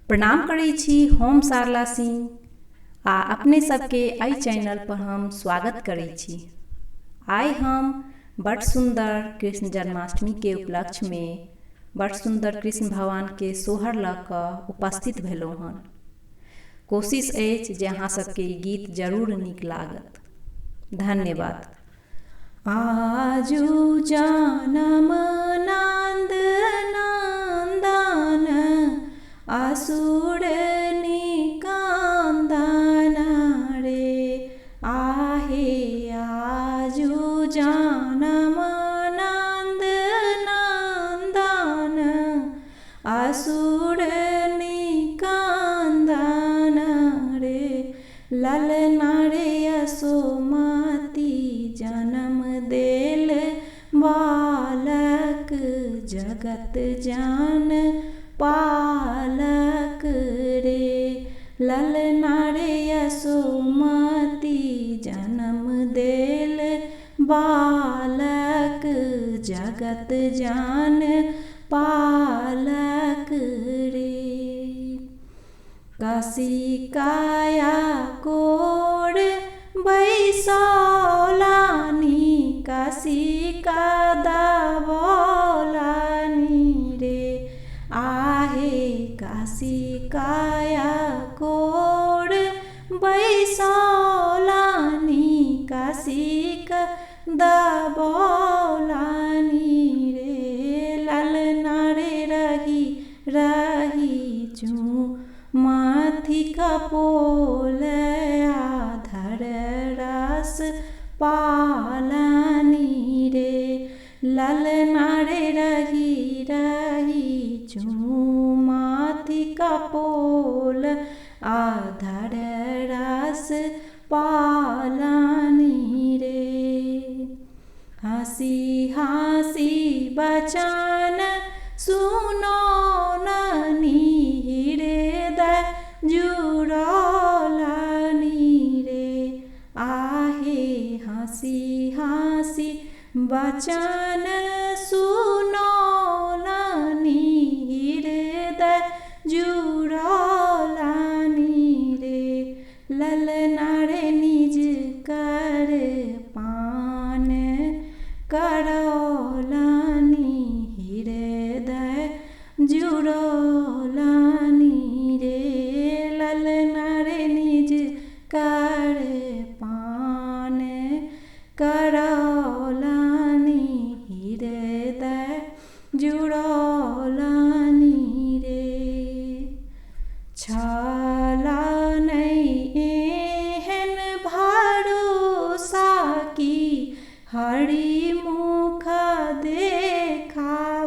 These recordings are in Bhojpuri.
प्रणाम करै छी। हम सारला सिंह आ अपने सबके एहि चैनल पर हम स्वागत करै छी। आइ हम बड़ सुंदर कृष्ण जन्माष्टमी के उपलक्ष्य में बड़ सुंदर कृष्ण भगवान के सोहर लऽ कऽ उपस्थित भेलहुँ हन। कोशिश अछि जे अहाँ सबके ई गीत जरूर नीक लागत। धन्यवाद। आजू जनम नंद नंदन असुर निकंदन रे आहे। आजू जनम नंद नंदन असुर निकंदन रे ललना रे यशोमती जन्म देल बालक जगत जान पालक रे ललना रे यशोमती जन्म देल बालक जगत जान पालक रे। काशी काया कोर बैसौलानी काशी का दावलानी रे आहे। काशी काया कोर बैसौलानी काशी का दावलानी रे ललना रे रही रही माथी कपोल आधर रस पालनी रे ललना रे रही रही माथी कपोल आधर रस पालनी रे। हंसी हंसी बचन सुनो ननी हृदय जुड़ौलनी रे आहे। हंसी हंसी बचन सुनो ननी हृदय जुड़ौलनी रे ललना रे निज कर पान करौलनी हृदय जुड़ौलनी रे ललना रे निज कर पान करौलनी हृदय जुड़ौलनी रे। छला नहीं एहन भरोसा की हरि मुख देखाबरे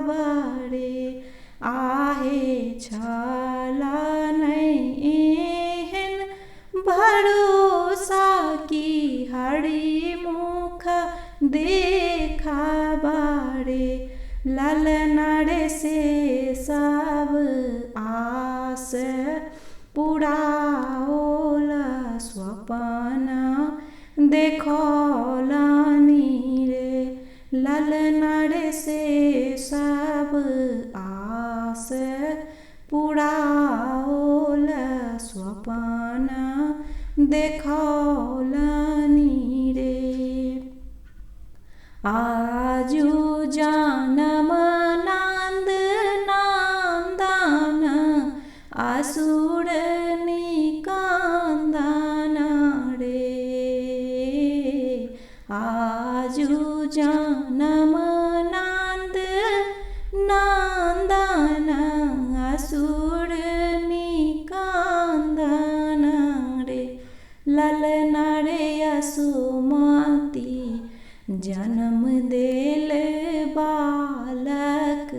आहे। छला नहीं एहन भरोसा की हरि मुख देखाबरे ललना रे से सब आस पुराओल स्वप्न देखौलनी रे ललना रे से सब आस पुराओल स्वप्न देखौलनी रे। आजू जनम नंद नंदन असुर निकंदन रे आजू जनम नंद नंदन असुर निकंदन रे ललना रे यशोमती जन्म देल बालक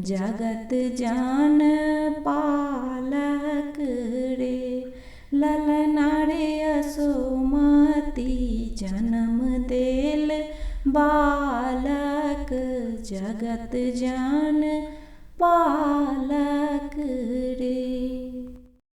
जगत जान पालक रे ललना रे यशोमती जन्म देल बालक जगत जान पालक